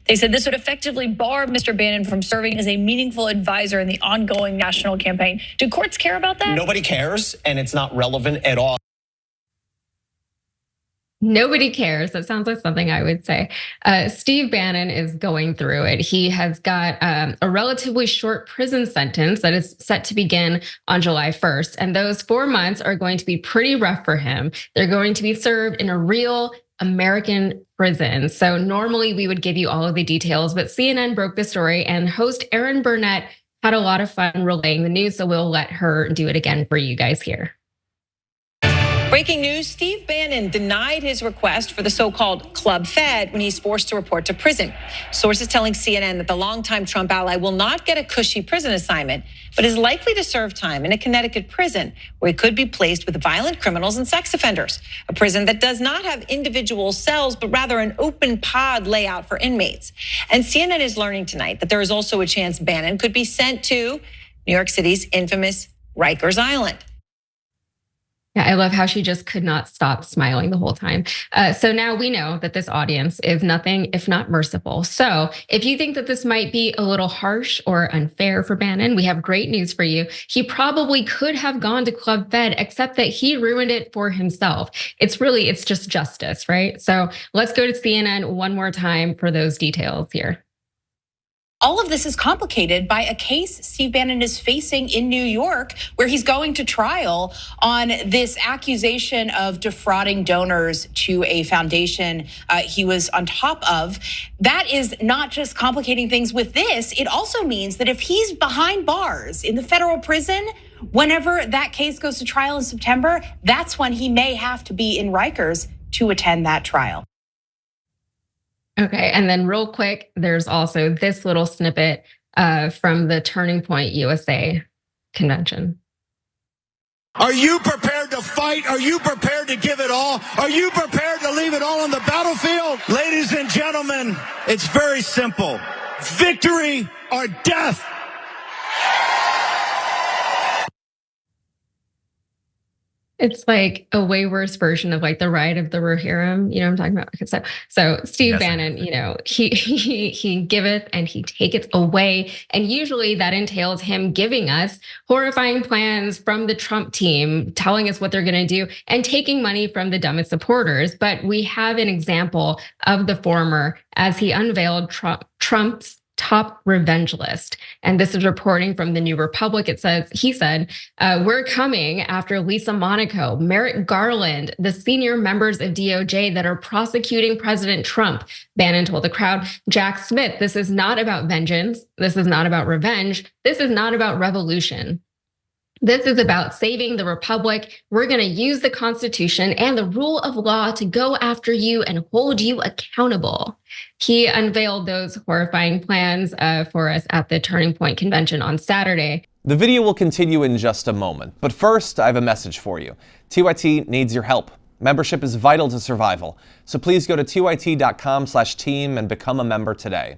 They said this would effectively bar Mr. Bannon from serving as a meaningful advisor in the ongoing national campaign. Do courts care about that? Nobody cares, and it's not relevant at all. Nobody cares. That sounds like something I would say. Steve Bannon is going through it. He has got a relatively short prison sentence that is set to begin on July 1st. And those 4 months are going to be pretty rough for him. They're going to be served in a real American prison. So normally we would give you all of the details, but CNN broke the story and host Erin Burnett had a lot of fun relaying the news. So we'll let her do it again for you guys here. Breaking news, Steve Bannon denied his request for the so-called Club Fed when he's forced to report to prison. Sources telling CNN that the longtime Trump ally will not get a cushy prison assignment, but is likely to serve time in a Connecticut prison where he could be placed with violent criminals and sex offenders. A prison that does not have individual cells, but rather an open pod layout for inmates. And CNN is learning tonight that there is also a chance Bannon could be sent to New York City's infamous Rikers Island. Yeah, I love how she just could not stop smiling the whole time. So now we know that this audience is nothing if not merciful. So if you think that this might be a little harsh or unfair for Bannon, we have great news for you. He probably could have gone to Club Fed, except that he ruined it for himself. It's just justice, right? So let's go to CNN one more time for those details here. All of this is complicated by a case Steve Bannon is facing in New York, where he's going to trial on this accusation of defrauding donors to a foundation he was on top of. That is not just complicating things with this. It also means that if he's behind bars in the federal prison, whenever that case goes to trial in September, that's when he may have to be in Rikers to attend that trial. Okay, and then real quick, there's also this little snippet from the Turning Point USA convention. Are you prepared to fight? Are you prepared to give it all? Are you prepared to leave it all on the battlefield? Ladies and gentlemen, it's very simple. Victory or death. It's like a way worse version of like the Ride of the Rohirrim. You know what I'm talking about? So Steve Bannon, he giveth and he taketh away. And usually that entails him giving us horrifying plans from the Trump team, telling us what they're gonna do and taking money from the dumbest supporters. But we have an example of the former as he unveiled Trump's top revenge list. And this is reporting from the New Republic. He said, we're coming after Lisa Monaco, Merrick Garland, the senior members of DOJ that are prosecuting President Trump. Bannon told the crowd, Jack Smith, this is not about vengeance. This is not about revenge. This is not about revolution. This is about saving the republic. We're going to use the Constitution and the rule of law to go after you and hold you accountable. He unveiled those horrifying plans for us at the Turning Point convention on Saturday. The video will continue in just a moment, but first I have a message for you. TYT needs your help. Membership is vital to survival, so please go to tyt.com/team and become a member today.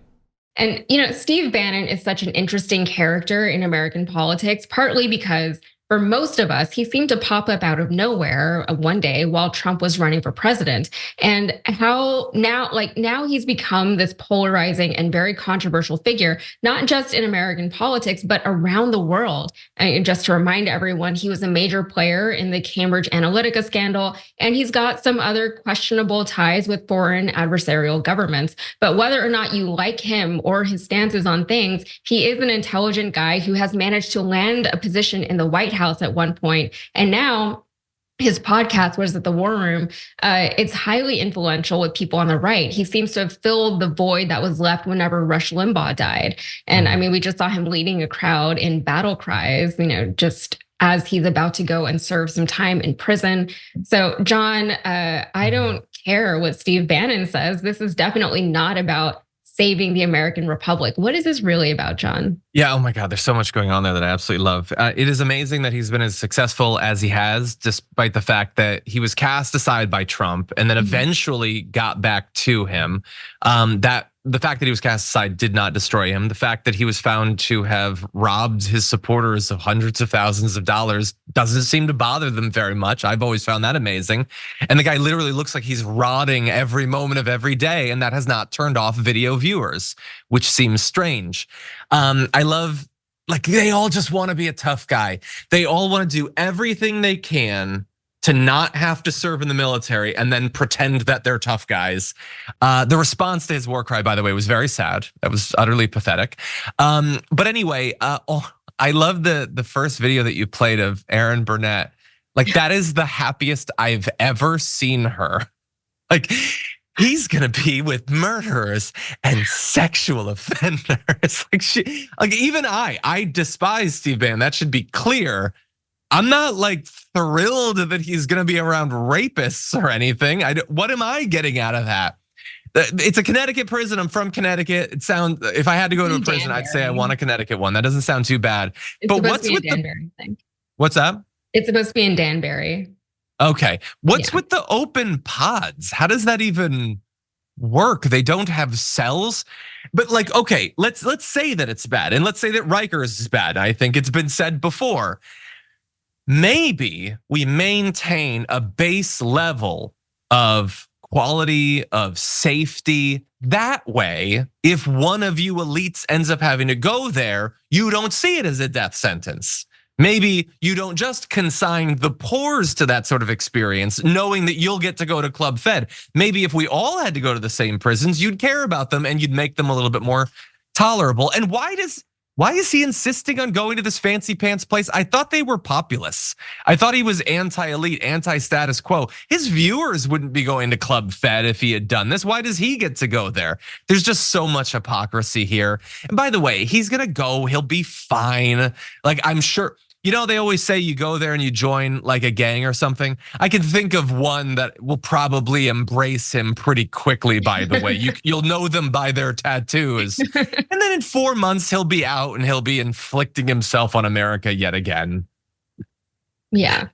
And, Steve Bannon is such an interesting character in American politics, partly because for most of us, he seemed to pop up out of nowhere one day while Trump was running for president. And how now he's become this polarizing and very controversial figure, not just in American politics, but around the world. And just to remind everyone, he was a major player in the Cambridge Analytica scandal, and he's got some other questionable ties with foreign adversarial governments. But whether or not you like him or his stances on things, he is an intelligent guy who has managed to land a position in the White House at one point. And now his podcast, what is it, The War Room, it's highly influential with people on the right. He seems to have filled the void that was left whenever Rush Limbaugh died. And I mean, we just saw him leading a crowd in battle cries, just as he's about to go and serve some time in prison. So John, I don't care what Steve Bannon says. This is definitely not about saving the American Republic. What is this really about, John? Yeah, oh my God, there's so much going on there that I absolutely love. It is amazing that he's been as successful as he has, despite the fact that he was cast aside by Trump and then eventually got back to him. That the fact that he was cast aside did not destroy him. The fact that he was found to have robbed his supporters of hundreds of thousands of dollars doesn't seem to bother them very much. I've always found that amazing. And the guy literally looks like he's rotting every moment of every day, and that has not turned off video viewers, which seems strange. I love, like, they all just want to be a tough guy. They all want to do everything they can to not have to serve in the military and then pretend that they're tough guys. The response to his war cry, by the way, was very sad. That was utterly pathetic. But anyway, I love the first video that you played of Erin Burnett. Like, that is the happiest I've ever seen her. Like, he's gonna be with murderers and sexual offenders. Like even I despise Steve Bannon. That should be clear. I'm not like thrilled that he's gonna be around rapists or anything. What am I getting out of that? It's a Connecticut prison. I'm from Connecticut. It sounds, if I had to go to a prison, Danbury. I'd say I want a Connecticut one. That doesn't sound too bad. But what's with Danbury thing? What's that? It's supposed to be in Danbury. Okay, what's with the open pods? How does that even work? They don't have cells. But like, okay, let's say that it's bad, and let's say that Rikers is bad. I think it's been said before. Maybe we maintain a base level of quality, of safety. That way, if one of you elites ends up having to go there, you don't see it as a death sentence. Maybe you don't just consign the poors to that sort of experience, knowing that you'll get to go to Club Fed. Maybe if we all had to go to the same prisons, you'd care about them and you'd make them a little bit more tolerable. And why is he insisting on going to this fancy pants place? I thought they were populous. I thought he was anti-elite, anti-status quo. His viewers wouldn't be going to Club Fed if he had done this. Why does he get to go there? There's just so much hypocrisy here. And by the way, he's gonna go, he'll be fine. Like, I'm sure, you know, they always say you go there and you join like a gang or something. I can think of one that will probably embrace him pretty quickly, by the way. You'll know them by their tattoos. And then in 4 months, he'll be out and he'll be inflicting himself on America yet again. Yeah.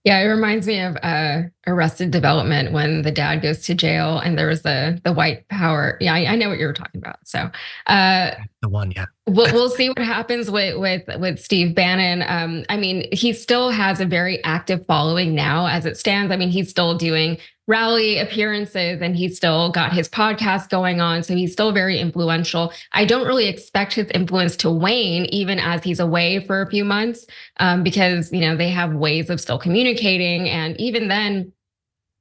Yeah, it reminds me of Arrested Development when the dad goes to jail and there was the white power. Yeah, I know what you were talking about. So the one, yeah. We'll see what happens with Steve Bannon. I mean, he still has a very active following now as it stands. I mean, he's still doing rally appearances and he's still got his podcast going on. So he's still very influential. I don't really expect his influence to wane even as he's away for a few months because, you know, they have ways of still communicating. And even then,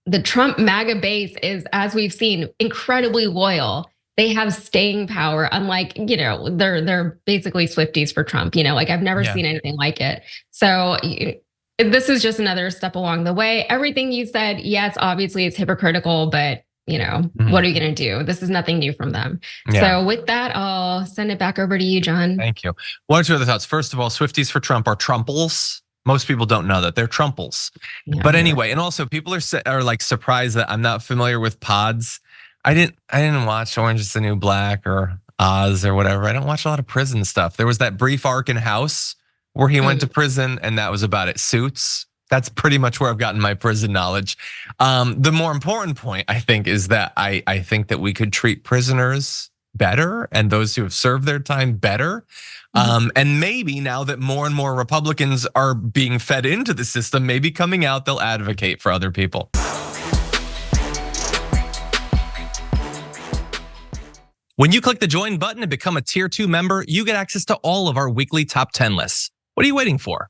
the Trump MAGA base is, as we've seen, incredibly loyal. They have staying power, unlike, you know, they're basically Swifties for Trump, you know, like I've never seen anything like it. So this is just another step along the way. Everything you said, yes, obviously it's hypocritical, but you know, what are you gonna do? This is nothing new from them. So with that, I'll send it back over to you, John. Thank you. One or two other thoughts. First of all, Swifties for Trump are Trumples. Most people don't know that they're Trumples. Yeah, but anyway, and also people are like surprised that I'm not familiar with pods. I didn't watch Orange is the New Black or Oz or whatever. I don't watch a lot of prison stuff. There was that brief arc in House where he went to prison and that was about it. Suits. That's pretty much where I've gotten my prison knowledge. The more important point, I think, is that I think that we could treat prisoners better and those who have served their time better. And maybe now that more and more Republicans are being fed into the system, maybe coming out, they'll advocate for other people. When you click the join button and become a tier 2 member, you get access to all of our weekly top 10 lists. What are you waiting for?